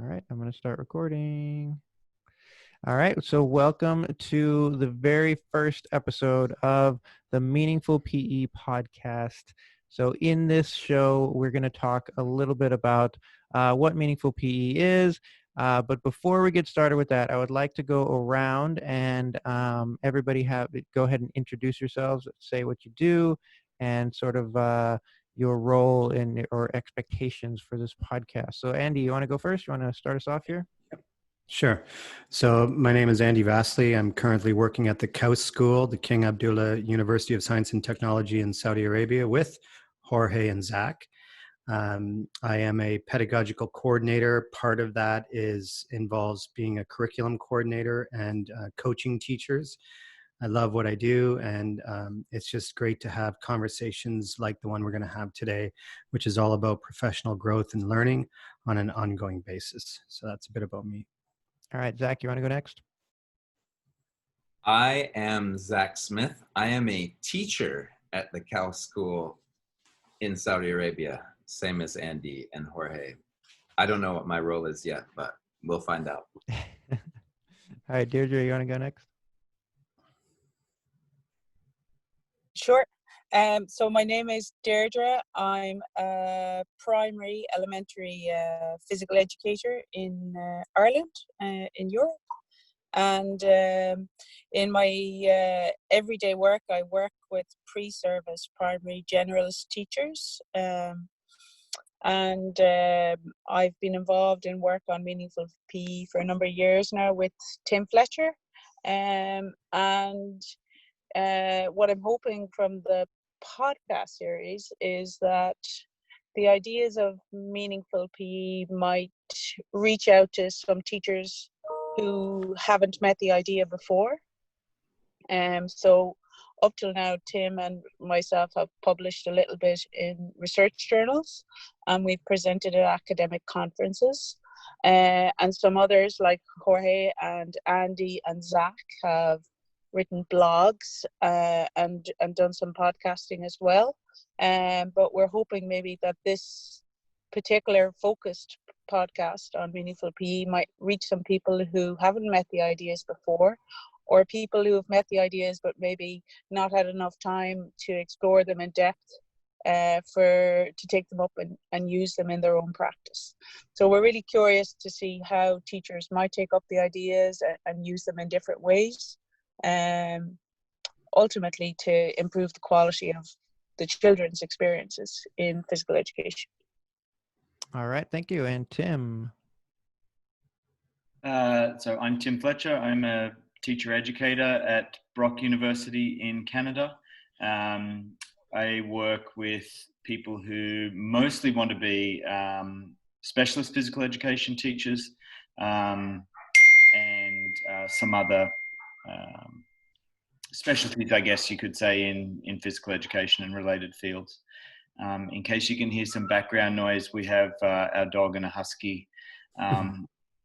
All right, I'm going to start recording. All right, so welcome to the very first episode of the Meaningful PE podcast. So in this show, we're going to talk a little bit about what Meaningful PE is. But before we get started with that, I would like to go around and everybody go ahead and introduce yourselves, say what you do, and sort of your role in or expectations for this podcast. So Andy, you want to go first? You want to start us off here? Sure. So my name is Andy Vasily. I'm currently working at the Kaus School, the King Abdullah University of Science and Technology in Saudi Arabia with Jorge and Zack. I am a pedagogical coordinator. Part of that involves being a curriculum coordinator and coaching teachers. I love what I do, and it's just great to have conversations like the one we're going to have today, which is all about professional growth and learning on an ongoing basis. So that's a bit about me. All right, Zack, you want to go next? I am Zack Smith. I am a teacher at the Kaus School in Saudi Arabia, same as Andy and Jorge. I don't know what my role is yet, but we'll find out. All right, Déirdre, you want to go next? Sure. So my name is Déirdre. I'm a primary, elementary physical educator in Ireland, in Europe. And in my everyday work, I work with pre-service primary generalist teachers. And I've been involved in work on Meaningful PE for a number of years now with Tim Fletcher. And what I'm hoping from the podcast series is that the ideas of Meaningful PE might reach out to some teachers who haven't met the idea before. So up till now, Tim and myself have published a little bit in research journals, and we've presented at academic conferences. And some others like Jorge and Andy and Zack have written blogs and done some podcasting as well. But we're hoping maybe that this particular focused podcast on Meaningful PE might reach some people who haven't met the ideas before, or people who have met the ideas but maybe not had enough time to explore them in depth to take them up and use them in their own practice. So we're really curious to see how teachers might take up the ideas and use them in different ways. Ultimately to improve the quality of the children's experiences in physical education. All right, thank you. And Tim? So I'm Tim Fletcher. I'm a teacher educator at Brock University in Canada. I work with people who mostly want to be specialist physical education teachers and some other specialties, I guess you could say, in physical education and related fields. In case you can hear some background noise, we have our dog and a husky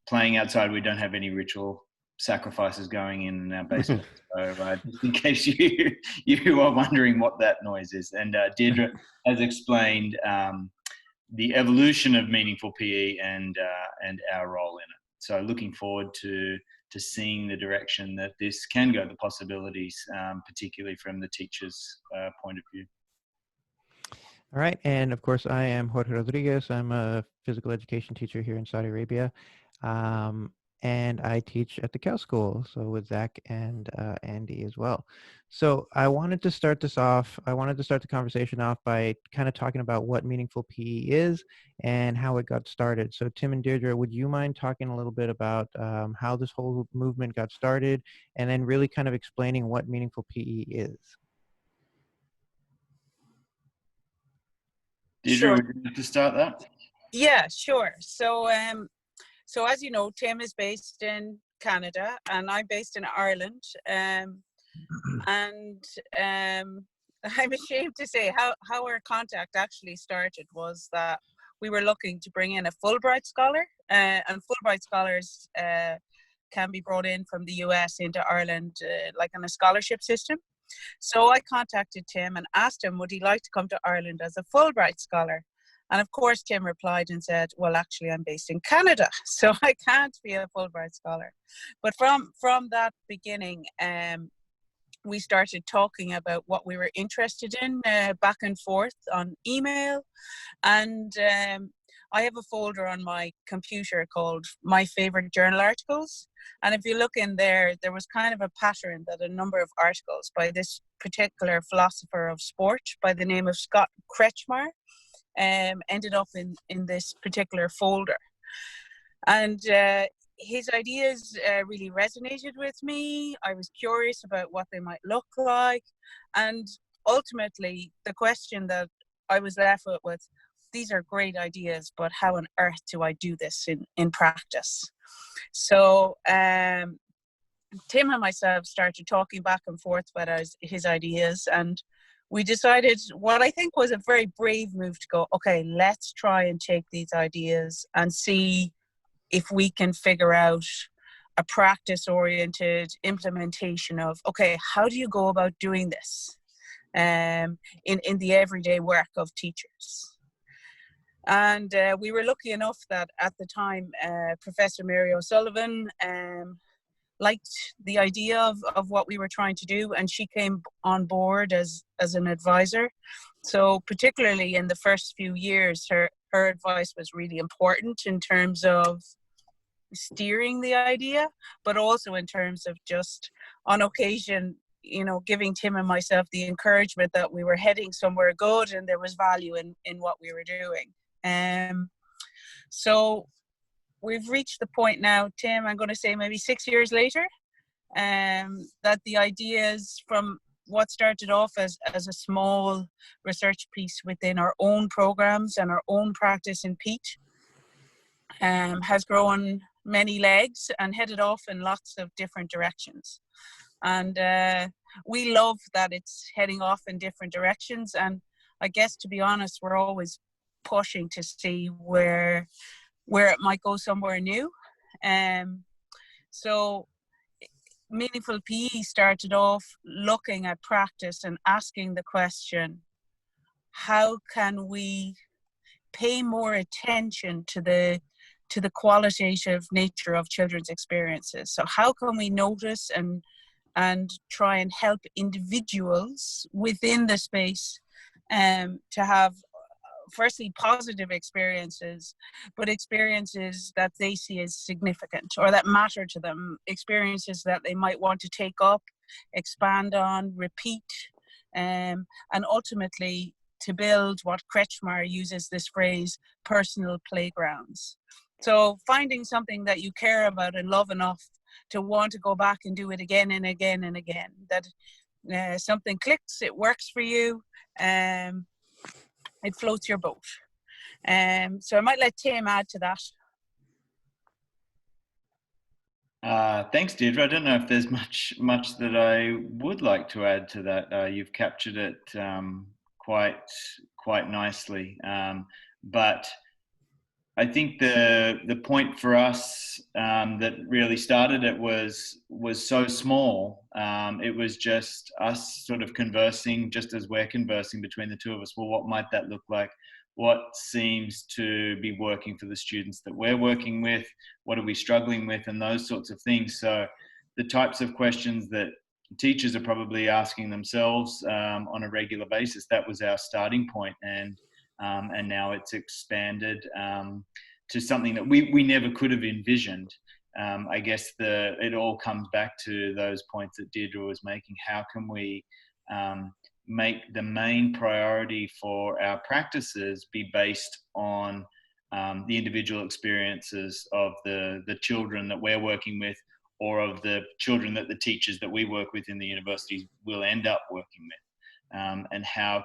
playing outside. We don't have any ritual sacrifices going in our basement. So just in case you are wondering what that noise is. And Déirdre has explained the evolution of Meaningful PE and our role in it. So looking forward to seeing the direction that this can go, the possibilities, particularly from the teacher's point of view. All right, and of course I am Jorge Rodriguez. I'm a physical education teacher here in Saudi Arabia, and I teach at the Kaus School, so with Zack and Andy as well. So I wanted to start the conversation off by kind of talking about what Meaningful PE is and how it got started. So Tim and Déirdre, would you mind talking a little bit about how this whole movement got started, and then really kind of explaining what Meaningful PE is? Déirdre, Sure. would you like to start that? Yeah, sure. So as you know, Tim is based in Canada and I'm based in Ireland. I'm ashamed to say how our contact actually started was that we were looking to bring in a Fulbright scholar, and Fulbright scholars can be brought in from the US into Ireland like on a scholarship system. So I contacted Tim and asked him would he like to come to Ireland as a Fulbright scholar. And of course, Tim replied and said, well, actually, I'm based in Canada, so I can't be a Fulbright scholar. But from that beginning, we started talking about what we were interested in back and forth on email. And I have a folder on my computer called My Favorite Journal Articles. And if you look in there, there was kind of a pattern that a number of articles by this particular philosopher of sport by the name of Scott Kretschmar ended up in this particular folder. And his ideas really resonated with me. I was curious about what they might look like. And ultimately, the question that I was left with, these are great ideas, but how on earth do I do this in practice? So Tim and myself started talking back and forth about his ideas, and we decided what I think was a very brave move to go, okay, let's try and take these ideas and see if we can figure out a practice-oriented implementation of, okay, how do you go about doing this in the everyday work of teachers? And we were lucky enough that at the time, Professor Mary O'Sullivan liked the idea of what we were trying to do, and she came on board as an advisor. So particularly in the first few years, her advice was really important in terms of steering the idea, but also in terms of just on occasion, giving Tim and myself the encouragement that we were heading somewhere good and there was value in what we were doing. So we've reached the point now, Tim, I'm going to say maybe 6 years later, that the ideas from what started off as a small research piece within our own programs and our own practice in Pete has grown many legs and headed off in lots of different directions. And we love that it's heading off in different directions. And I guess, to be honest, we're always pushing to see where it might go somewhere new. So Meaningful PE started off looking at practice and asking the question, how can we pay more attention to the qualitative nature of children's experiences? So how can we notice and try and help individuals within the space to have firstly positive experiences, but experiences that they see as significant or that matter to them, experiences that they might want to take up, expand on, repeat, and ultimately to build what Kretschmar uses this phrase, personal playgrounds. So finding something that you care about and love enough to want to go back and do it again and again and again, that something clicks, it works for you, it floats your boat. So I might let Tim add to that. Thanks, Déirdre. I don't know if there's much that I would like to add to that. You've captured it quite nicely. But I think the point for us that really started it was so small. It was just us sort of conversing, just as we're conversing between the two of us. Well, what might that look like? What seems to be working for the students that we're working with? What are we struggling with? And those sorts of things. So the types of questions that teachers are probably asking themselves on a regular basis, that was our starting point. And now it's expanded to something that we never could have envisioned. I guess it all comes back to those points that Déirdre was making. How can we make the main priority for our practices be based on the individual experiences of the children that we're working with, or of the children that the teachers that we work with in the universities will end up working with, and how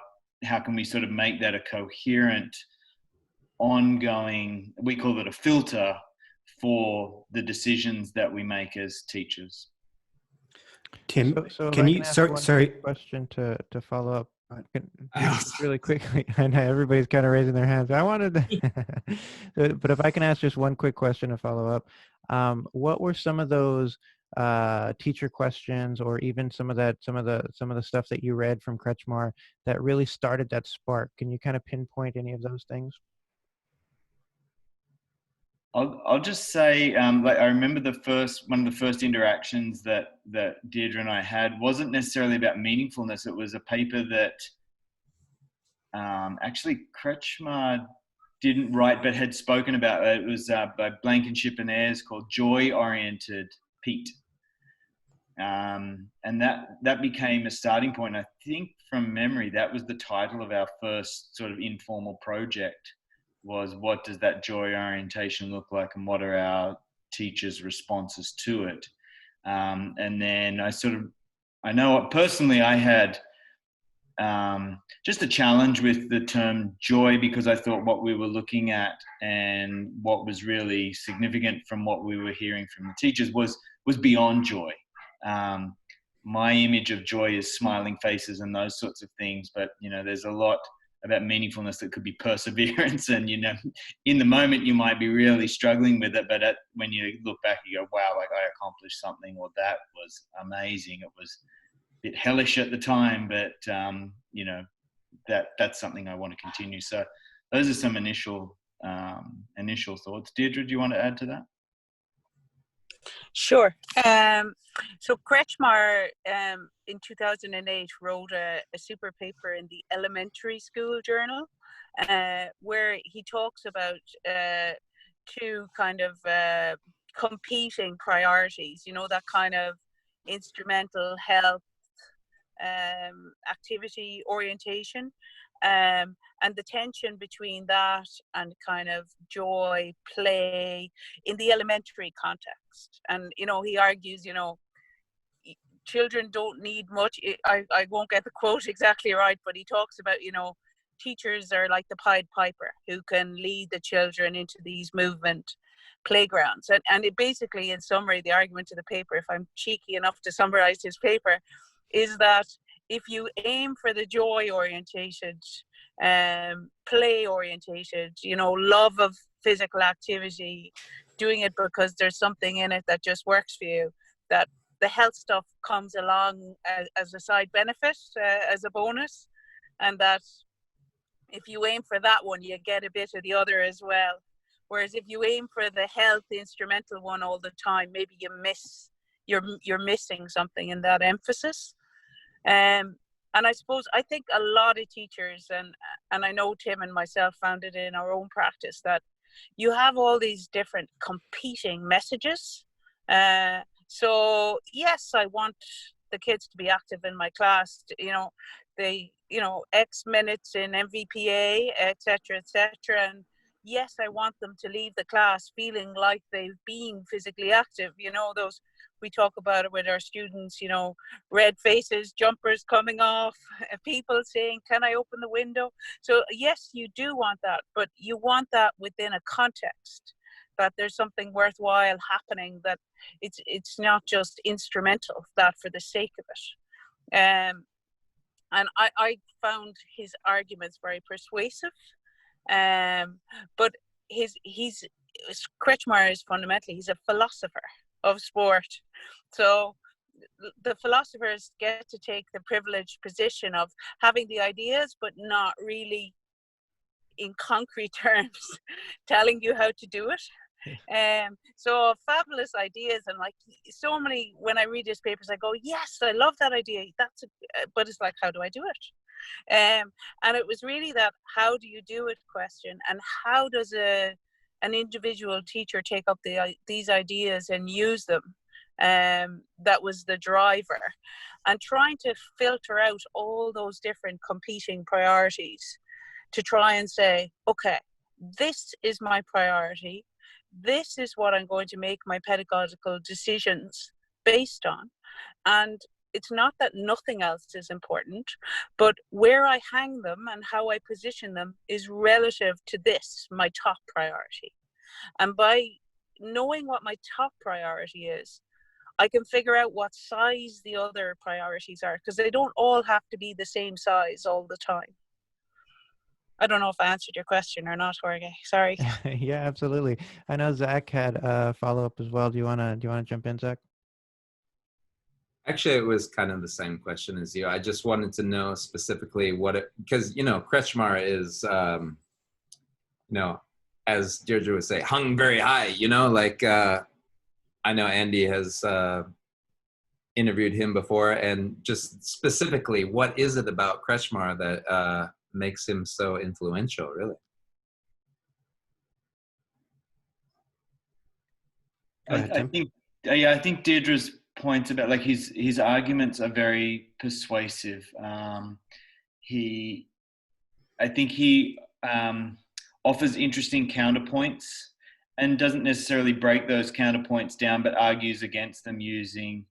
can we sort of make that a coherent, ongoing, we call it a filter for the decisions that we make as teachers. Tim, so can you, sorry, question to follow up. Just really quickly, I know everybody's kind of raising their hands. I wanted to, but if I can ask just one quick question to follow up, what were some of those teacher questions, or even some of the stuff that you read from Kretschmar that really started that spark? Can you kind of pinpoint any of those things? I'll just say, like I remember one of the first interactions that Déirdre and I had wasn't necessarily about meaningfulness. It was a paper that actually Kretschmar didn't write but had spoken about. It was by Blankenship and Ayres, called Joy-Oriented Pete. And that became a starting point. I think from memory, that was the title of our first sort of informal project, was what does that joy orientation look like and what are our teachers' responses to it? And then I know personally I had just a challenge with the term joy, because I thought what we were looking at and what was really significant from what we were hearing from the teachers was beyond joy. My image of joy is smiling faces and those sorts of things, but there's a lot about meaningfulness that could be perseverance, and in the moment you might be really struggling with it, but when you look back you go, wow, like I accomplished something, or that was amazing. It was a bit hellish at the time, but that's something I want to continue. So those are some initial thoughts. Déirdre, do you want to add to that? Sure. So Kretschmar in 2008 wrote a super paper in the Elementary School Journal where he talks about two kind of competing priorities, that kind of instrumental health activity orientation, and the tension between that and kind of joy, play in the elementary context. And he argues, children don't need much. I won't get the quote exactly right, but he talks about, teachers are like the Pied Piper who can lead the children into these movement playgrounds. And it basically, in summary, the argument of the paper, if I'm cheeky enough to summarize his paper, is that if you aim for the joy orientated, play orientated, love of physical activity, doing it because there's something in it that just works for you, that the health stuff comes along as a side benefit, as a bonus, and that if you aim for that one, you get a bit of the other as well. Whereas if you aim for the health, the instrumental one all the time, maybe you're missing something in that emphasis. And I think a lot of teachers, and I know Tim and myself found it in our own practice, that you have all these different competing messages. So yes, I want the kids to be active in my class, X minutes in MVPA, etc., and yes, I want them to leave the class feeling like they've been physically active. Those, we talk about it with our students, red faces, jumpers coming off, people saying, can I open the window? So yes, you do want that, but you want that within a context, that there's something worthwhile happening, that it's not just instrumental, that for the sake of it. And I found his arguments very persuasive. But Kretschmar is fundamentally, he's a philosopher of sport. So the philosophers get to take the privileged position of having the ideas, but not really in concrete terms telling you how to do it. So fabulous ideas, and like so many, when I read his papers I go, yes, I love that idea, but it's like, how do I do it? And it was really that how do you do it question, and how does an individual teacher take up these ideas and use them. That was the driver, and trying to filter out all those different competing priorities to try and say, okay, this is my priority, this is what I'm going to make my pedagogical decisions based on. And it's not that nothing else is important, but where I hang them and how I position them is relative to this, my top priority. And by knowing what my top priority is, I can figure out what size the other priorities are, because they don't all have to be the same size all the time. I don't know if I answered your question or not, Jorge. Sorry. Yeah, absolutely. I know Zach had a follow-up as well. Do you wanna jump in, Zach? Actually, it was kind of the same question as you. I just wanted to know specifically because Kretschmar is, as Deirdre would say, hung very high, you know, like I know Andy has interviewed him before, and just specifically, what is it about Kretschmar that makes him so influential, really? I think Deirdre's points about, like, his arguments are very persuasive. I think he offers interesting counterpoints and doesn't necessarily break those counterpoints down, but argues against them using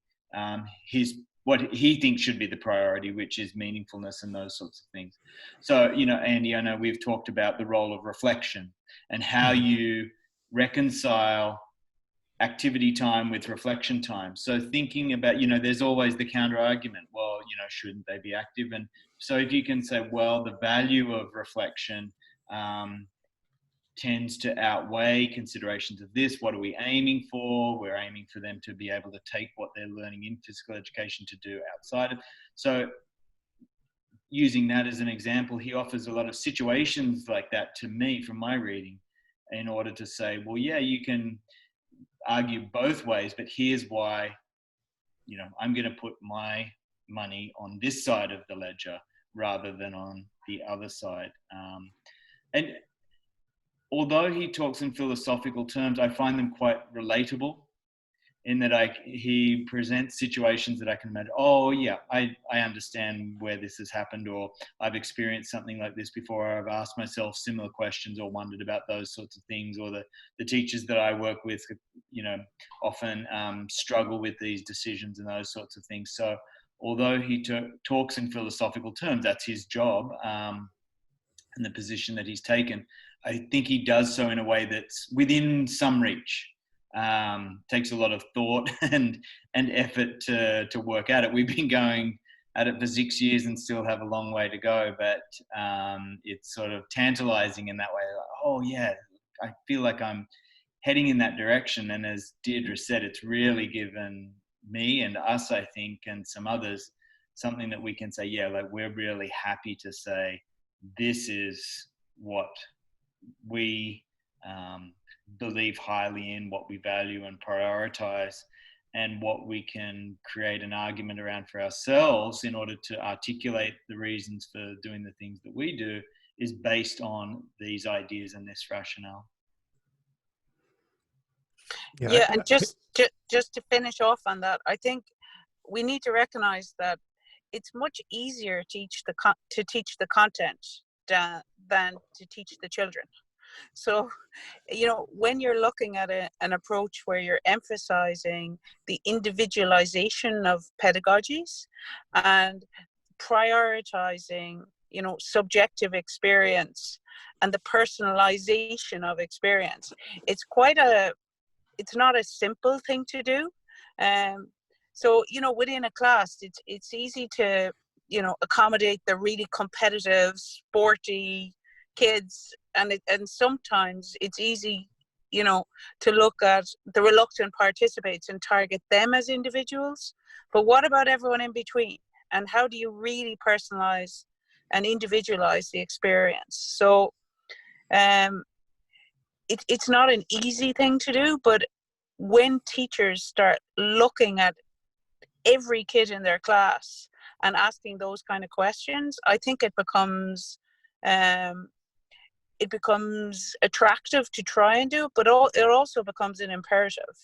what he thinks should be the priority, which is meaningfulness and those sorts of things. So, you know, Andy, I know we've talked about the role of reflection and how you reconcile activity time with reflection time. So thinking about, you know, there's always the counter argument, well, you know, shouldn't they be active? And so if you can say, well, the value of reflection tends to outweigh considerations of this. What are we aiming for? We're aiming for them to be able to take what they're learning in physical education to do outside of. So using that as an example, he offers a lot of situations like that to me from my reading, in order to say, well, yeah, you can argue both ways, but here's why, you know, I'm going to put my money on this side of the ledger rather than on the other side. And although he talks in philosophical terms, I find them quite relatable, in that he presents situations that I can imagine, oh yeah, I understand where this has happened, or I've experienced something like this before, or I've asked myself similar questions or wondered about those sorts of things, or the teachers that I work with, you know, often struggle with these decisions and those sorts of things. So although he talks in philosophical terms, that's his job, and the position that he's taken, I think he does so in a way that's within some reach. Takes a lot of thought and effort to work at it. We've been going at it for 6 years and still have a long way to go, but it's sort of tantalizing in that way. Like, oh yeah, I feel like I'm heading in that direction. And as Deirdre said, it's really given me and us, I think, and some others, something that we can say, yeah, like we're really happy to say, this is what we believe highly in, what we value and prioritize, and what we can create an argument around for ourselves in order to articulate the reasons for doing the things that we do, is based on these ideas and this rationale. Yeah, and just to finish off on that, I think we need to recognize that it's much easier to teach the content than to teach the children. So, you know, when you're looking at an approach where you're emphasizing the individualization of pedagogies and prioritizing, you know, subjective experience and the personalization of experience, it's not a simple thing to do. So, you know, within a class, it's easy to, you know, accommodate the really competitive, sporty kids, and sometimes it's easy, you know, to look at the reluctant participants and target them as individuals. But what about everyone in between? And how do you really personalize and individualize the experience? So it's not an easy thing to do, but when teachers start looking at every kid in their class and asking those kind of questions, I think it becomes attractive to try and do, but it also becomes an imperative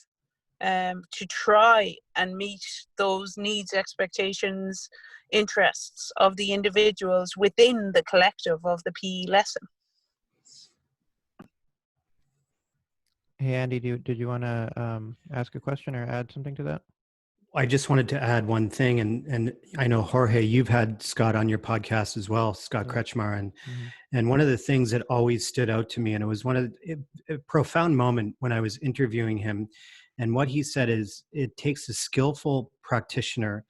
to try and meet those needs, expectations, interests of the individuals within the collective of the PE lesson. Hey, Andy, did you want to ask a question or add something to that? I just wanted to add one thing, and I know, Jorge, you've had Scott on your podcast as well, Scott Kretschmar, and one of the things that always stood out to me, and it was a profound moment when I was interviewing him, and what he said is, it takes a skillful practitioner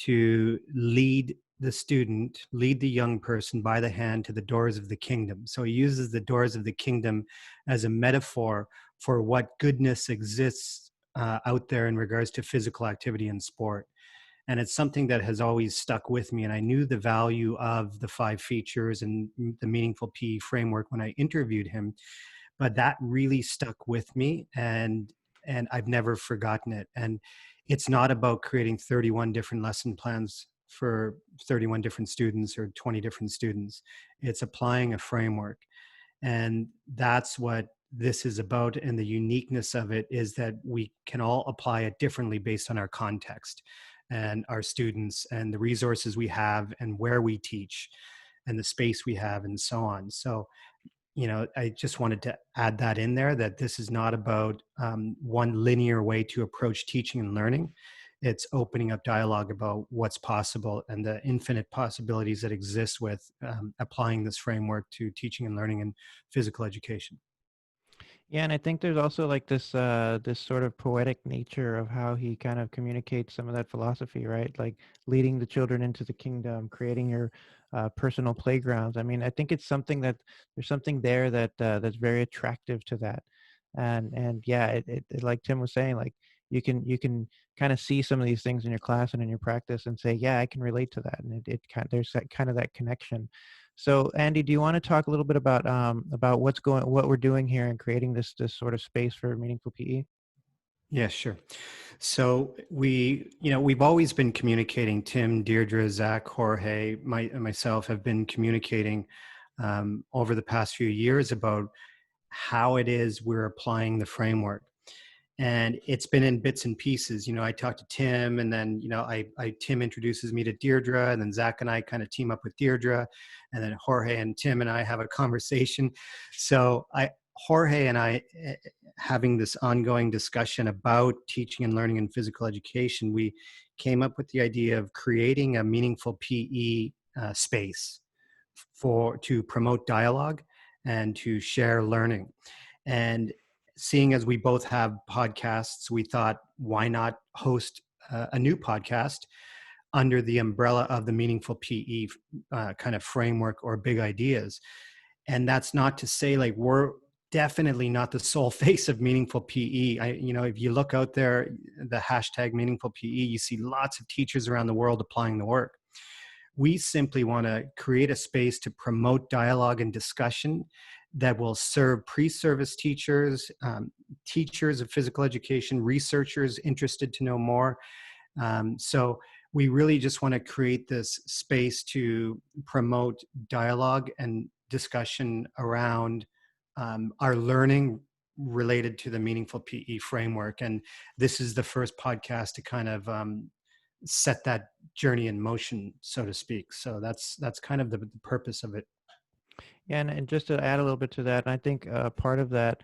to lead the young person by the hand to the doors of the kingdom. So he uses the doors of the kingdom as a metaphor for what goodness exists out there in regards to physical activity and sport. And it's something that has always stuck with me. And I knew the value of the 5 features and the meaningful PE framework when I interviewed him. but that really stuck with me, and I've never forgotten it. And it's not about creating 31 different lesson plans for 31 different students or 20 different students. It's applying a framework. And that's what this is about. And the uniqueness of it is that we can all apply it differently based on our context and our students and the resources we have and where we teach and the space we have and so on. So, you know, I just wanted to add that in there, that this is not about one linear way to approach teaching and learning. It's opening up dialogue about what's possible and the infinite possibilities that exist with applying this framework to teaching and learning in physical education. Yeah, and I think there's also like this sort of poetic nature of how he kind of communicates some of that philosophy, right? Like leading the children into the kingdom, creating your personal playgrounds. I mean, I think it's something that there's something there that that's very attractive to that, and yeah, it like Tim was saying, like you can kind of see some of these things in your class and in your practice and say, yeah, I can relate to that, and it kind there's that kind of that connection. So, Andy, do you want to talk a little bit about what we're doing here and creating this sort of space for meaningful PE? Yeah, sure. So we've always been communicating. Tim, Deirdre, Zach, Jorge, myself have been communicating over the past few years about how it is we're applying the framework. And it's been in bits and pieces. You know, I talked to Tim, and then, you know, Tim introduces me to Deirdre, and then Zach and I kind of team up with Deirdre, and then Jorge and Tim and I have a conversation. So Jorge and I, having this ongoing discussion about teaching and learning in physical education, we came up with the idea of creating a meaningful PE space to promote dialogue and to share learning. And seeing as we both have podcasts, we thought, why not host a new podcast under the umbrella of the meaningful PE kind of framework or big ideas? And that's not to say like we're definitely not the sole face of meaningful PE. If you look out there, the hashtag meaningful PE, you see lots of teachers around the world applying the work. We simply want to create a space to promote dialogue and discussion that will serve pre-service teachers, teachers of physical education, researchers interested to know more. So we really just want to create this space to promote dialogue and discussion around our learning related to the meaningful PE framework. And this is the first podcast to kind of set that journey in motion, so to speak. So that's kind of the purpose of it. Yeah, and just to add a little bit to that, I think part of that,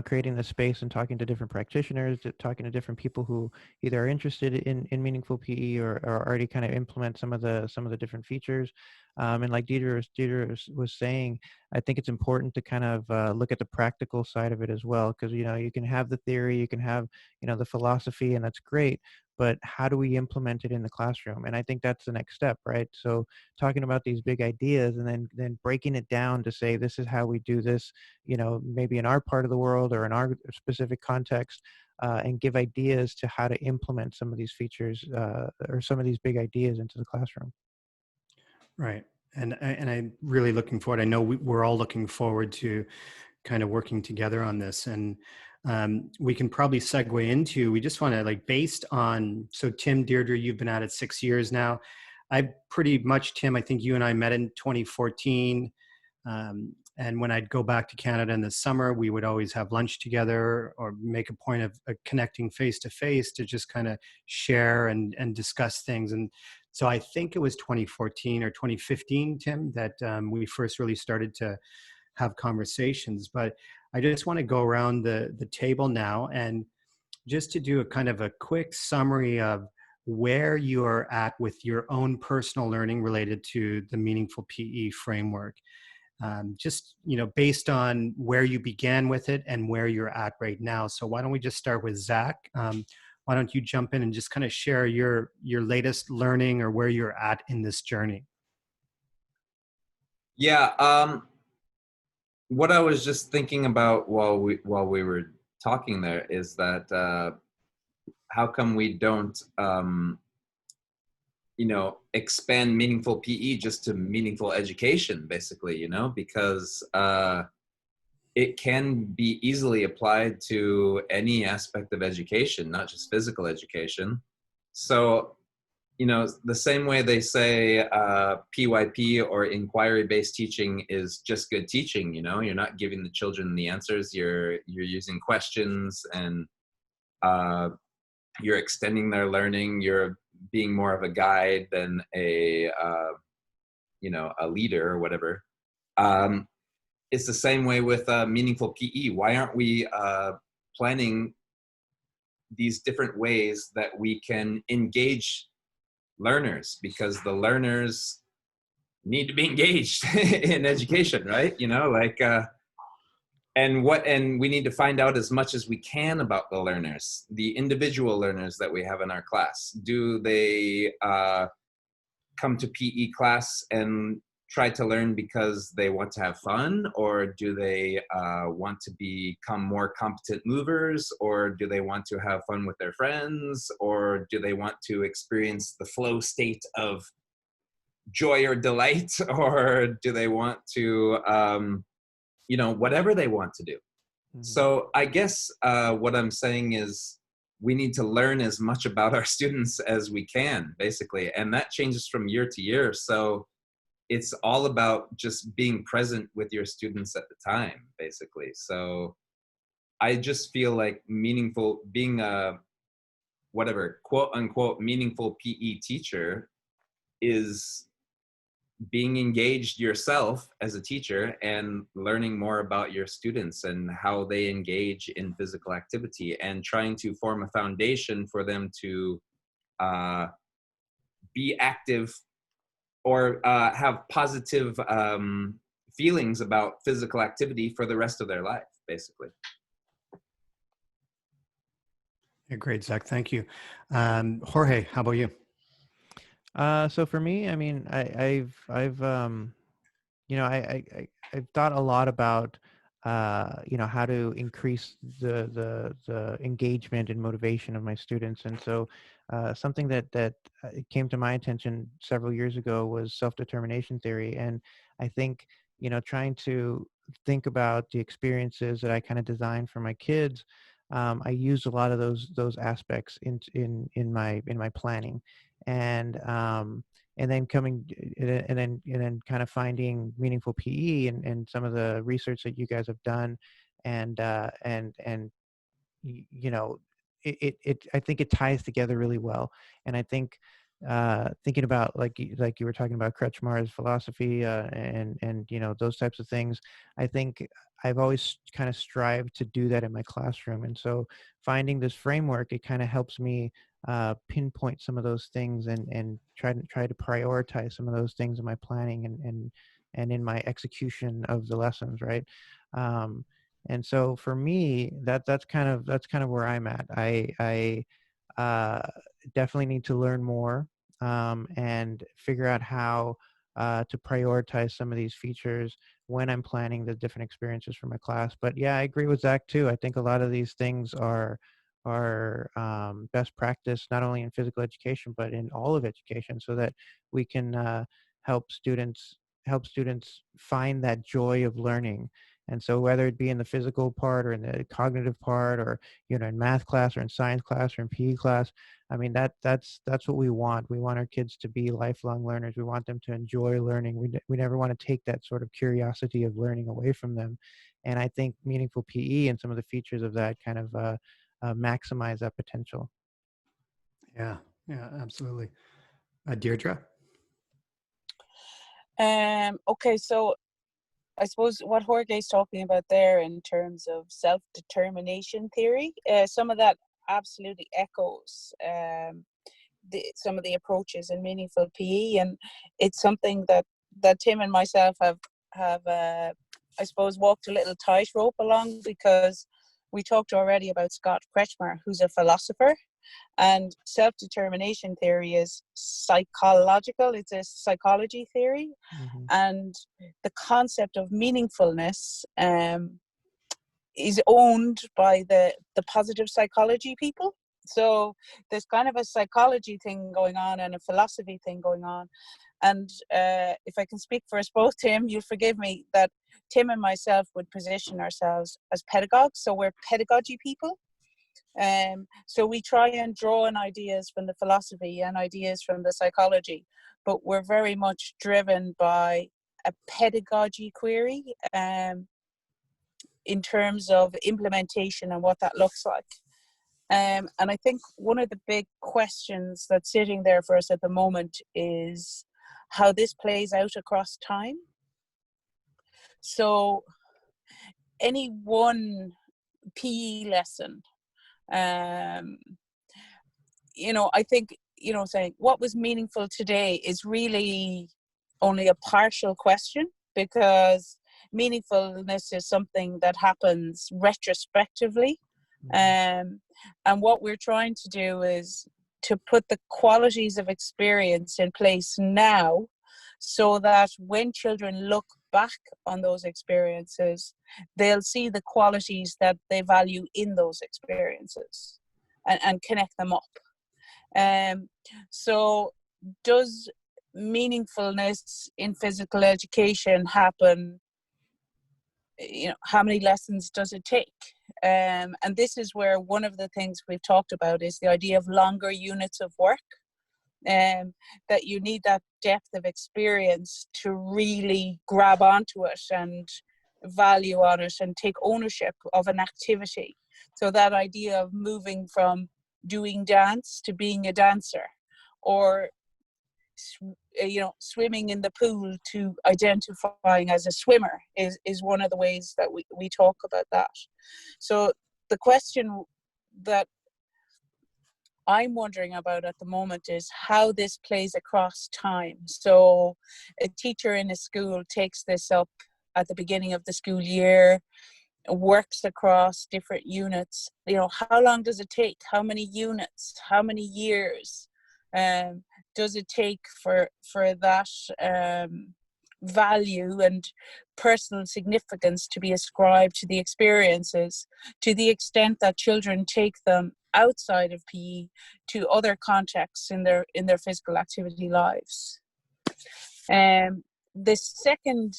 creating the space and talking to different practitioners, talking to different people who either are interested in meaningful PE or already kind of implement some of the different features. And like Déirdre was saying, I think it's important to kind of look at the practical side of it as well, because you can have the theory, you can have the philosophy, and that's great. But how do we implement it in the classroom? And I think that's the next step, right? So talking about these big ideas and then breaking it down to say, this is how we do this, maybe in our part of the world or in our specific context, and give ideas to how to implement some of these features or some of these big ideas into the classroom. Right. And I'm really looking forward. I know we're all looking forward to kind of working together on this. And we can probably segue into, we just want to based on, so Tim, Deirdre, you've been at it 6 years now. I pretty much, Tim, I think you and I met in 2014. And when I'd go back to Canada in the summer, we would always have lunch together or make a point of connecting face to face to just kind of share and discuss things. And so I think it was 2014 or 2015, Tim, that we first really started to have conversations. But I just want to go around the table now and just to do a kind of a quick summary of where you are at with your own personal learning related to the meaningful PE framework. Just, based on where you began with it and where you're at right now. So why don't we just start with Zach? Why don't you jump in and just kind of share your latest learning or where you're at in this journey? Yeah. What I was just thinking about while we were talking there is that how come we don't expand meaningful PE just to meaningful education, basically, because it can be easily applied to any aspect of education, not just physical education. So, you know, the same way they say PYP or inquiry-based teaching is just good teaching, you know, you're not giving the children the answers, you're using questions, and you're extending their learning, you're being more of a guide than a, you know, a leader or whatever. It's the same way with meaningful PE. Why aren't we planning these different ways that we can engage learners? Because the learners need to be engaged in education, right? You know, like, and we need to find out as much as we can about the learners, the individual learners that we have in our class. Do they come to PE class and try to learn because they want to have fun, or do they want to become more competent movers, or do they want to have fun with their friends, or do they want to experience the flow state of joy or delight, or do they want to, you know, whatever they want to do. Mm-hmm. So I guess what I'm saying is we need to learn as much about our students as we can, basically, and that changes from year to year. So it's all about just being present with your students at the time, basically. So I just feel like being a, whatever, quote unquote, meaningful PE teacher is being engaged yourself as a teacher and learning more about your students and how they engage in physical activity, and trying to form a foundation for them to be active or have positive feelings about physical activity for the rest of their life, basically. Yeah, great, Zach. Thank you. Jorge, how about you? So for me, I mean, I've you know, I've thought a lot about you know, how to increase the engagement and motivation of my students, and so something that came to my attention several years ago was self-determination theory, and I think, you know, trying to think about the experiences that I kind of designed for my kids. I use a lot of those aspects in my planning, and then kind of finding meaningful PE and some of the research that you guys have done, and you know, it I think it ties together really well. And I think thinking about, like you were talking about Kretschmar's philosophy, and you know, those types of things, I think I've always kind of strived to do that in my classroom. And so finding this framework, it kind of helps me pinpoint some of those things, and try to prioritize some of those things in my planning, and in my execution of the lessons, right? And so for me, that's kind of where I'm at. I definitely need to learn more, and figure out how to prioritize some of these features when I'm planning the different experiences for my class. But yeah, I agree with Zach too. I think a lot of these things are best practice, not only in physical education but in all of education, so that we can help students find that joy of learning. And so whether it be in the physical part or in the cognitive part, or, you know, in math class or in science class or in PE class, I mean, that's what we want. We want our kids to be lifelong learners. We want them to enjoy learning. We never want to take that sort of curiosity of learning away from them. And I think meaningful PE and some of the features of that kind of maximize that potential. Yeah, absolutely. Déirdre? Okay, so I suppose what Jorge is talking about there in terms of self-determination theory, some of that absolutely echoes some of the approaches in meaningful PE, and it's something that Tim and myself have I suppose walked a little tightrope along, because we talked already about Scott Kretschmar, who's a philosopher, and self-determination theory is psychological. It's a psychology theory. Mm-hmm. And the concept of meaningfulness is owned by the positive psychology people. So there's kind of a psychology thing going on and a philosophy thing going on. And if I can speak for us both, Tim, you'll forgive me, that Tim and myself would position ourselves as pedagogues, so we're pedagogy people. So we try and draw on ideas from the philosophy and ideas from the psychology, but we're very much driven by a pedagogy query in terms of implementation and what that looks like. And I think one of the big questions that's sitting there for us at the moment is how this plays out across time. So any one PE lesson, I think, saying what was meaningful today is really only a partial question, because meaningfulness is something that happens retrospectively. And what we're trying to do is to put the qualities of experience in place now, so that when children look back on those experiences, they'll see the qualities that they value in those experiences and connect them up. So does meaningfulness in physical education happen? How many lessons does it take? And this is where one of the things we've talked about is the idea of longer units of work, that you need that depth of experience to really grab onto it and value on it and take ownership of an activity. So that idea of moving from doing dance to being a dancer, or swimming in the pool to identifying as a swimmer is one of the ways that we talk about that. So the question that I'm wondering about at the moment is how this plays across time. So a teacher in a school takes this up at the beginning of the school year, works across different units. How long does it take? How many units? How many years does it take for that value and personal significance to be ascribed to the experiences, to the extent that children take them outside of PE to other contexts in their physical activity lives? The second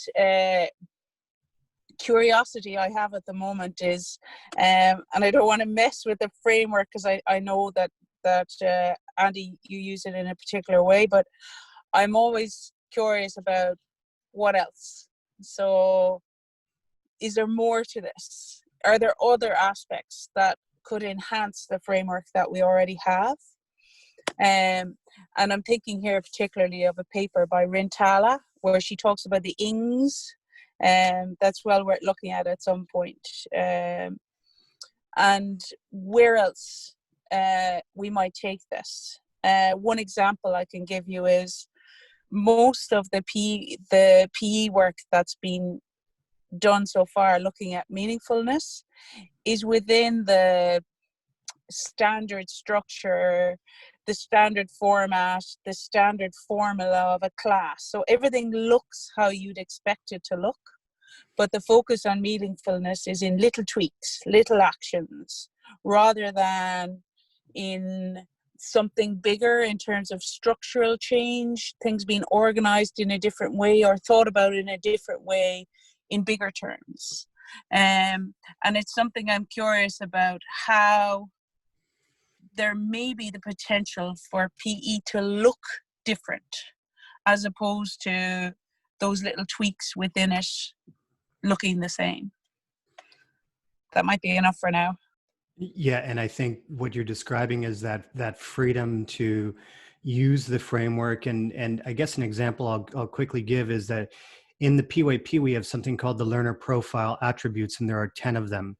curiosity I have at the moment is, and I don't want to mess with the framework because I know that Andy, you use it in a particular way, but I'm always curious about what else. So is there more to this? Are there other aspects that could enhance the framework that we already have? And I'm thinking here particularly of a paper by Rintala where she talks about the ings, and that's well worth looking at some point. And where else we might take this. One example I can give you is most of the PE work that's been done so far looking at meaningfulness is within the standard structure, the standard format, the standard formula of a class. So everything looks how you'd expect it to look, but the focus on meaningfulness is in little tweaks, little actions, rather than in something bigger in terms of structural change, things being organized in a different way or thought about in a different way in bigger terms. And it's something I'm curious about, how there may be the potential for PE to look different as opposed to those little tweaks within it looking the same. That might be enough for now. Yeah, and I think what you're describing is that freedom to use the framework, and I guess an example I'll quickly give is that in the PYP we have something called the learner profile attributes, and there are 10 of them,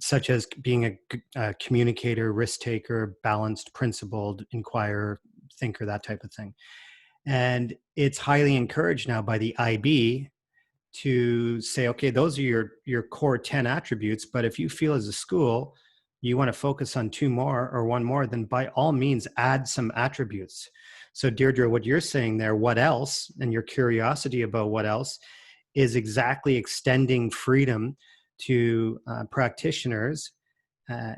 such as being a communicator, risk taker, balanced, principled, inquirer, thinker, that type of thing. And it's highly encouraged now by the IB to say, okay, those are your core 10 attributes, but if you feel as a school you want to focus on 2 more or 1 more, then by all means add some attributes. So Déirdre, what you're saying there, what else, and your curiosity about what else, is exactly extending freedom to practitioners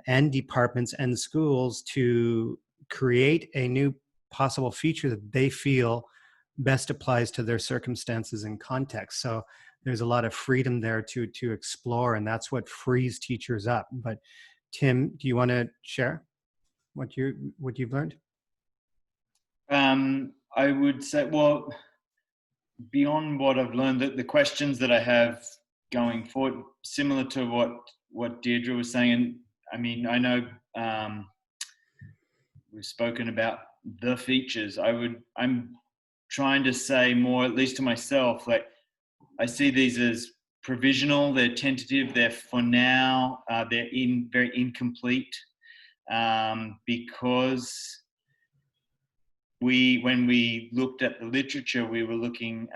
and departments and schools to create a new possible feature that they feel best applies to their circumstances and context. So there's a lot of freedom there to explore, and that's what frees teachers up. But Tim, do you want to share what you've learned? I would say, well, beyond what I've learned, the questions that I have going forward, similar to what Déirdre was saying, and I mean, I know we've spoken about the features. I'm trying to say more, at least to myself, like I see these as provisional, they're tentative, they're for now, they're very incomplete, because when we looked at the literature, we were looking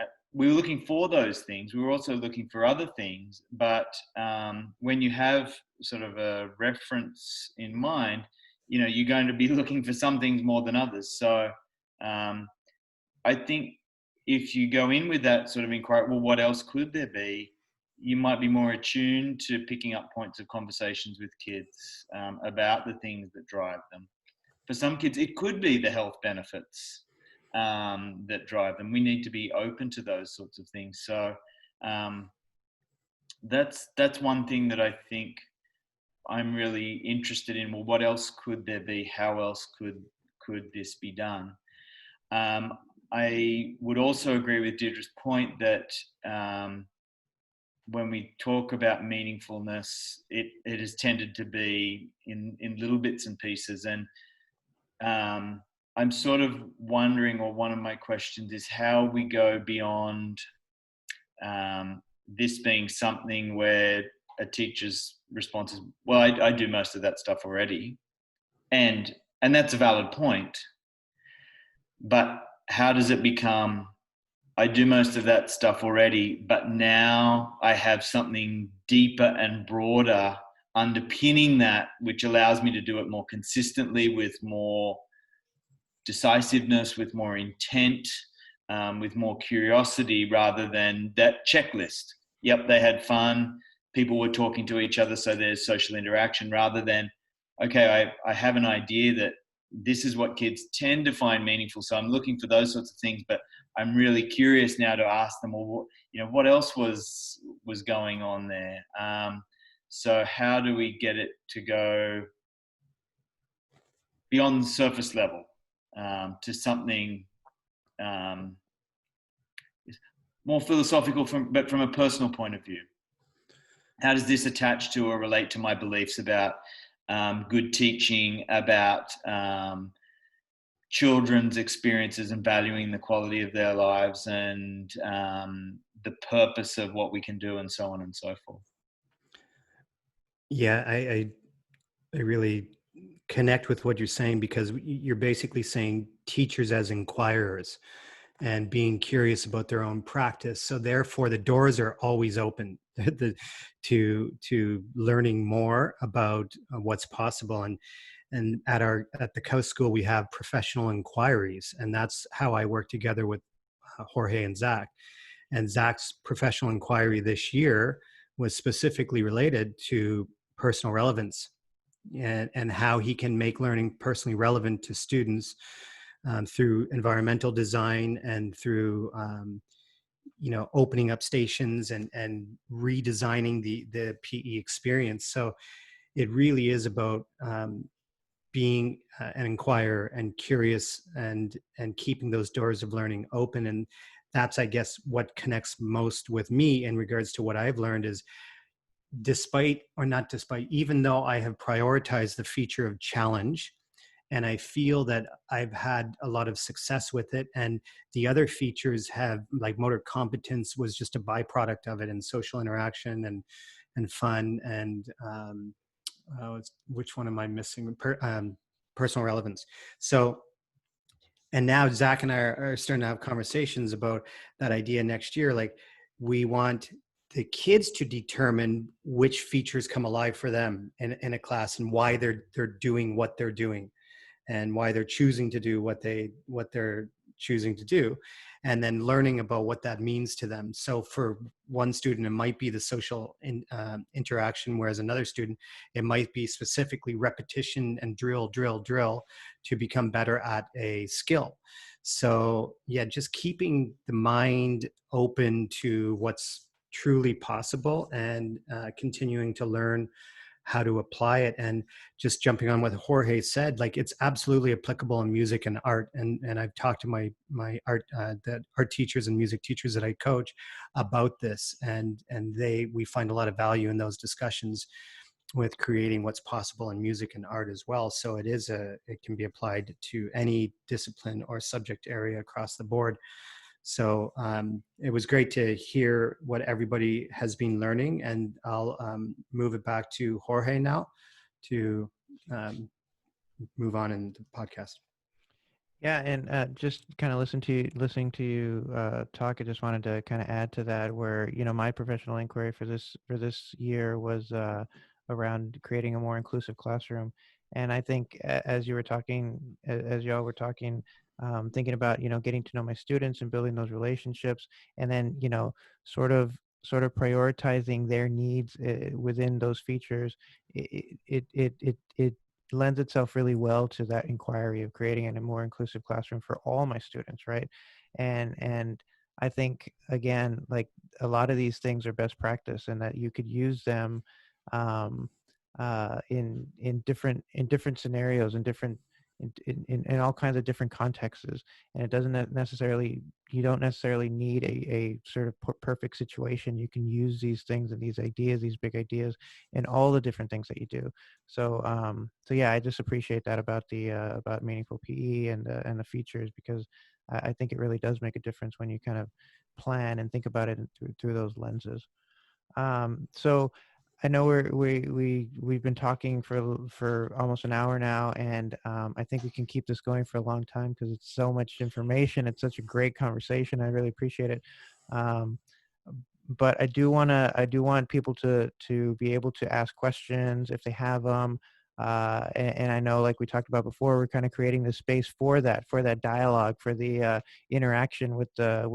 for those things. We were also looking for other things, but when you have sort of a reference in mind, you know, you're going to be looking for some things more than others. So I think if you go in with that sort of inquiry, well, what else could there be? You might be more attuned to picking up points of conversations with kids about the things that drive them. For some kids, it could be the health benefits that drive them. We need to be open to those sorts of things. So that's one thing that I think I'm really interested in. Well, what else could there be? How else could this be done? I would also agree with Déirdre's point that when we talk about meaningfulness, it has tended to be in little bits and pieces. And I'm sort of wondering, or one of my questions is how we go beyond this being something where a teacher's response is, well, I do most of that stuff already. And that's a valid point. But how does it become, I do most of that stuff already, but now I have something deeper and broader underpinning that, which allows me to do it more consistently, with more decisiveness, with more intent, with more curiosity, rather than that checklist. Yep, they had fun, people were talking to each other, so there's social interaction, rather than, okay, I have an idea that this is what kids tend to find meaningful, so I'm looking for those sorts of things, but I'm really curious now to ask them, well, you know, what else was going on there? So how do we get it to go beyond the surface level to something more philosophical, but from a personal point of view? How does this attach to or relate to my beliefs about good teaching, about children's experiences and valuing the quality of their lives, and the purpose of what we can do, and so on and so forth? Yeah, I really connect with what you're saying, because you're basically saying teachers as inquirers and being curious about their own practice. So therefore the doors are always open to learning more about what's possible. And at the Coast School, we have professional inquiries, and that's how I work together with Jorge and Zack. And Zack's professional inquiry this year was specifically related to personal relevance, and how he can make learning personally relevant to students through environmental design, and through opening up stations and redesigning the PE experience. So it really is about being an inquirer and curious, and keeping those doors of learning open. And that's, I guess, what connects most with me in regards to what I've learned is, even though I have prioritized the feature of challenge, and I feel that I've had a lot of success with it, and the other features have, like motor competence was just a byproduct of it, and social interaction and fun, and which one am I missing? Personal relevance. So, and now Zack and I are starting to have conversations about that idea next year. Like, we want the kids to determine which features come alive for them in a class, and why they're doing what they're doing, and why they're choosing to do what they're choosing to do, and then learning about what that means to them. So for one student, it might be the social interaction, whereas another student, it might be specifically repetition and drill to become better at a skill. So yeah, just keeping the mind open to what's truly possible, and continuing to learn how to apply it. And just jumping on what Jorge said, like it's absolutely applicable in music and art. And I've talked to my art the art teachers and music teachers that I coach about this, and we find a lot of value in those discussions with creating what's possible in music and art as well. So it can be applied to any discipline or subject area across the board. So it was great to hear what everybody has been learning, and I'll move it back to Jorge now to move on in the podcast. Yeah, and just kind of listening to you talk. I just wanted to kind of add to that, where my professional inquiry for this year was around creating a more inclusive classroom. And I think as you were talking, as y'all were talking, thinking about getting to know my students and building those relationships, and then sort of prioritizing their needs within those features. It lends itself really well to that inquiry of creating a more inclusive classroom for all my students, right? And I think, again, like a lot of these things are best practice, and that you could use them in different scenarios, in different in all kinds of different contexts. And it doesn't necessarily, you don't necessarily need a sort of perfect situation. You can use these things and these ideas, these big ideas, in all the different things that you do. So yeah, I just appreciate that about about meaningful PE and the features, because I think it really does make a difference when you kind of plan and think about it through those lenses. So I know we've been talking for almost an hour now, and I think we can keep this going for a long time, because it's so much information. It's such a great conversation. I really appreciate it. But I do want people to be able to ask questions if they have them. And I know, like we talked about before, we're kind of creating the space for that dialogue, for the interaction with the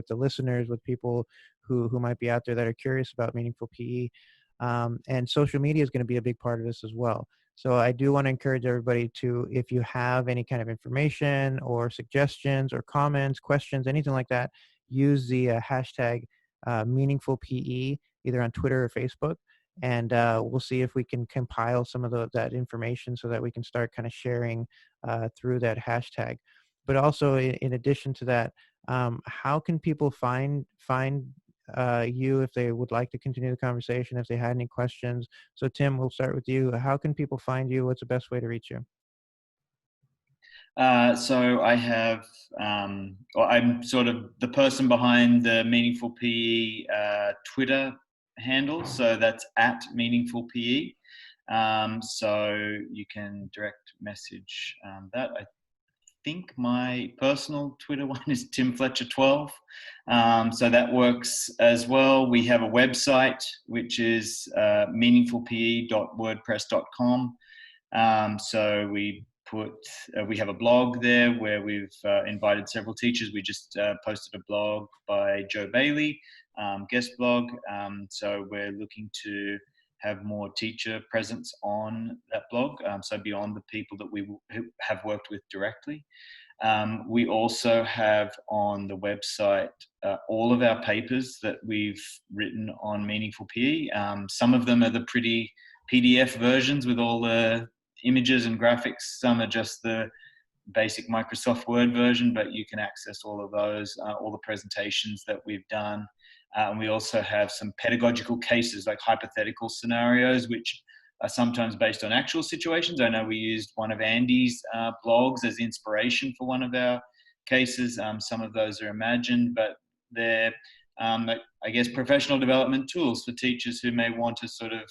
listeners, with people who might be out there that are curious about meaningful PE. And social media is going to be a big part of this as well. So I do want to encourage everybody to, if you have any kind of information or suggestions or comments, questions, anything like that, use the hashtag meaningful PE, either on Twitter or Facebook. And we'll see if we can compile some of that information so that we can start kind of sharing through that hashtag. But also, in addition to that, how can people find you if they would like to continue the conversation, if they had any questions? So Tim, we'll start with you. How can people find you? What's the best way to reach you? So I have, I'm sort of the person behind the Meaningful PE Twitter handle. So that's at Meaningful PE. So you can direct message that. I think my personal Twitter one is Tim Fletcher 12. So that works as well. We have a website, which is meaningfulpe.wordpress.com. So we have a blog there where we've invited several teachers. We just posted a blog by Joe Bailey, guest blog. So we're looking to have more teacher presence on that blog. So beyond the people that we have worked with directly. We also have on the website all of our papers that we've written on Meaningful PE. Some of them are the pretty PDF versions with all the images and graphics. Some are just the basic Microsoft Word version, but you can access all of those, all the presentations that we've done. And we also have some pedagogical cases like hypothetical scenarios, which are sometimes based on actual situations. I know we used one of Andy's blogs as inspiration for one of our cases. Some of those are imagined, but they're, I guess, professional development tools for teachers who may want to sort of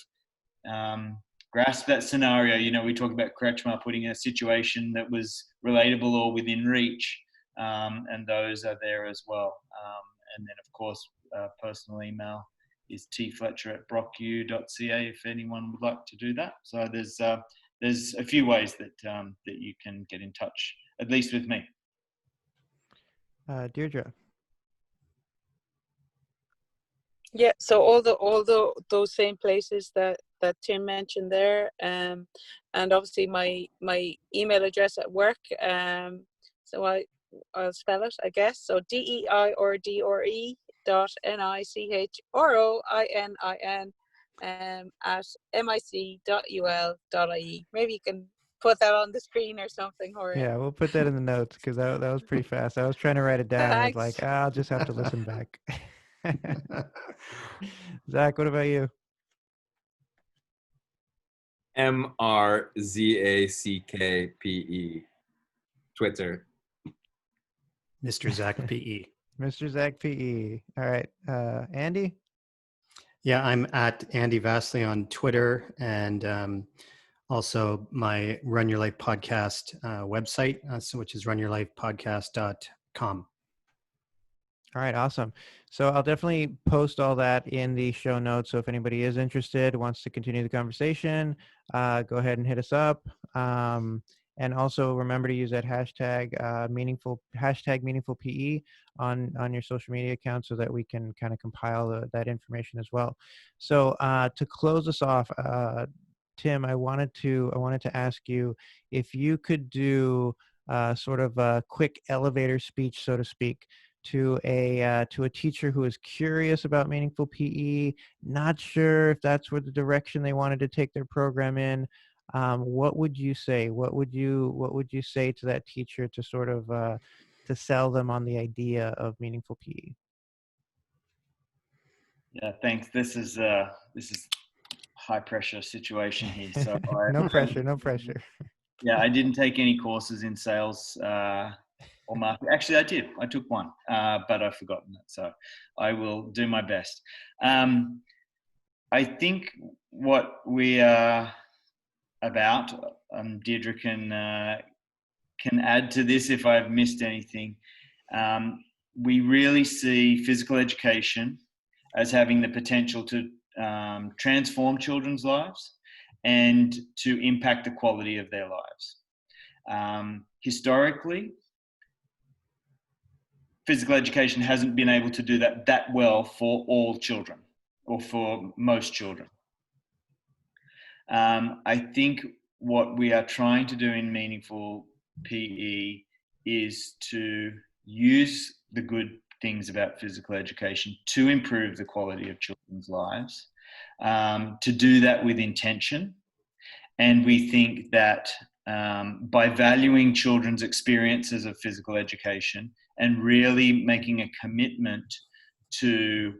grasp that scenario. You know, we talk about Kretschmer putting in a situation that was relatable or within reach, and those are there as well. And then, of course, personal email is tfletcher@brocku.ca if anyone would like to do that. So there's a few ways that you can get in touch, at least with me. Déirdre. Yeah, so those same places that Tim mentioned there, and obviously my email address at work. So I'll spell it, I guess. So DEIRDRE at mic.ul.ie. Maybe you can put that on the screen or something, Jorge. Yeah, we'll put that in the notes because that was pretty fast. I was trying to write it down. I was Thanks. like, I'll just have to listen back. Zach, what about you? mrzackpe. Twitter. Mr. Zack PE. Mr. Zack PE. All right. Andy? Yeah, I'm at Andy Vasily on Twitter, and also my Run Your Life podcast website, which is runyourlifepodcast.com. All right, awesome. So I'll definitely post all that in the show notes. So if anybody is interested, wants to continue the conversation, go ahead and hit us up. And also remember to use that hashtag meaningful PE on your social media account so that we can kind of compile that information as well. So to close us off, Tim, I wanted to ask you if you could do sort of a quick elevator speech, so to speak, to a teacher who is curious about meaningful PE, not sure if that's where the direction they wanted to take their program in. What would you say? What would you say to that teacher to sort of to sell them on the idea of meaningful PE? Yeah, thanks. This is high pressure situation here. So No pressure, no pressure. Yeah, I didn't take any courses in sales or marketing. Actually, I did. I took one, but I've forgotten it. So I will do my best. I think what we are about, Déirdre can add to this if I've missed anything. We really see physical education as having the potential to transform children's lives and to impact the quality of their lives. Historically, physical education hasn't been able to do that well for all children or for most children. I think what we are trying to do in Meaningful PE is to use the good things about physical education to improve the quality of children's lives, to do that with intention. And we think that by valuing children's experiences of physical education and really making a commitment to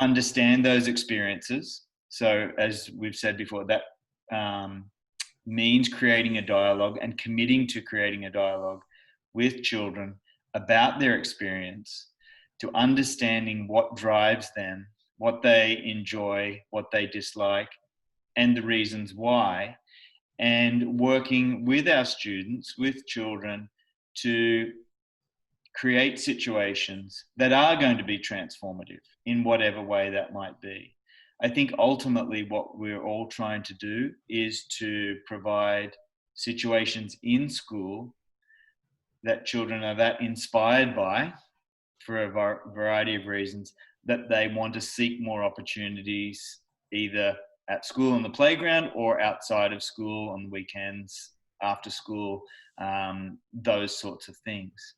understand those experiences. So as we've said before, that means creating a dialogue and committing to creating a dialogue with children about their experience, to understanding what drives them, what they enjoy, what they dislike, and the reasons why, and working with our students, with children, to create situations that are going to be transformative in whatever way that might be. I think ultimately what we're all trying to do is to provide situations in school that children are that inspired by, for a variety of reasons, that they want to seek more opportunities either at school on the playground or outside of school on weekends, after school, those sorts of things.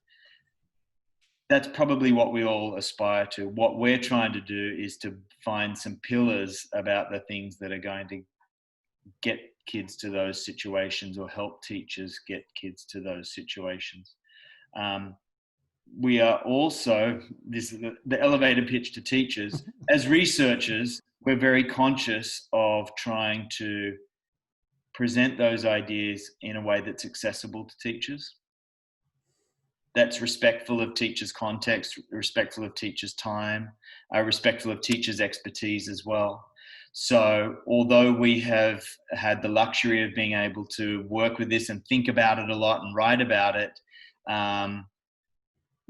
That's probably what we all aspire to. What we're trying to do is to find some pillars about the things that are going to get kids to those situations or help teachers get kids to those situations. We are also, this is the elevator pitch to teachers, as researchers, we're very conscious of trying to present those ideas in a way that's accessible to teachers, that's respectful of teachers' context, respectful of teachers' time, respectful of teachers' expertise as well. So although we have had the luxury of being able to work with this and think about it a lot and write about it,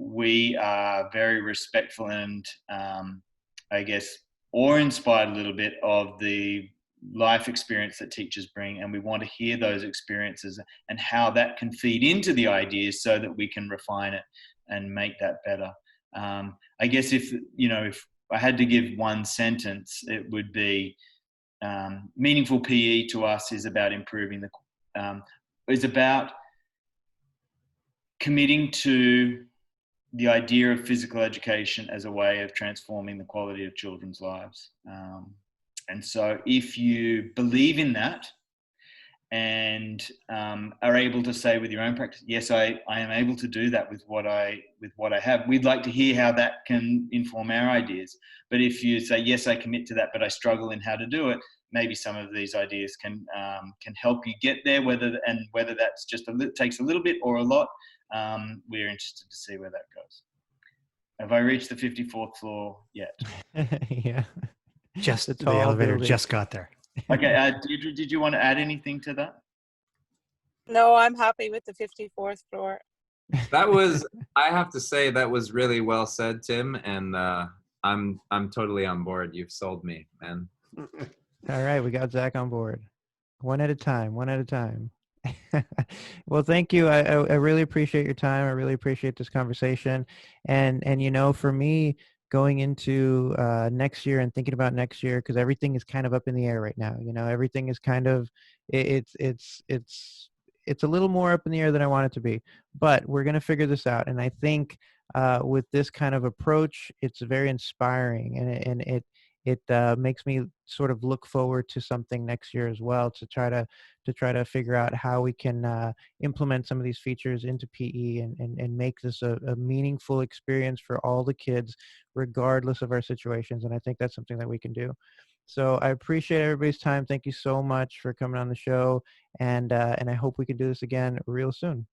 we are very respectful and I guess awe-inspired a little bit of the life experience that teachers bring, and we want to hear those experiences and how that can feed into the ideas so that we can refine it and make that better. I guess if I had to give one sentence, it would be meaningful PE to us is about improving is about committing to the idea of physical education as a way of transforming the quality of children's lives. And so if you believe in that and are able to say with your own practice, yes, I am able to do that with what I have, we'd like to hear how that can inform our ideas. But if you say, yes, I commit to that, but I struggle in how to do it, maybe some of these ideas can help you get there, whether that's just takes a little bit or a lot. We're interested to see where that goes. Have I reached the 54th floor yet? Yeah. Just The the tall elevator building. just got there. Okay, did you want to add anything to that? No, I'm happy with the 54th floor. That was, I have to say, that was really well said, Tim, and I'm totally on board. You've sold me, man. All right, we got Zack on board. One at a time. Well, thank you. I really appreciate your time. I really appreciate this conversation. And you know, for me, going into next year and thinking about next year, because everything is kind of up in the air right now. You know, everything is kind of it's a little more up in the air than I want it to be. But we're gonna figure this out. And I think with this kind of approach, it's very inspiring, and it makes me sort of look forward to something next year as well, to try to figure out how we can implement some of these features into PE and make this a meaningful experience for all the kids, regardless of our situations. And I think that's something that we can do. So I appreciate everybody's time. Thank you so much for coming on the show, and I hope we can do this again real soon.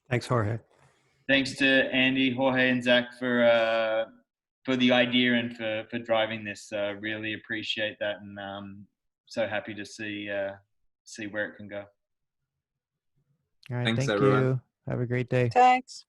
Thanks, Jorge. Thanks to Andy, Jorge, and Zack for the idea and for driving this. Really appreciate that, and so happy to see where it can go. All right, Thanks, thank everyone. you. Have a great day. Thanks.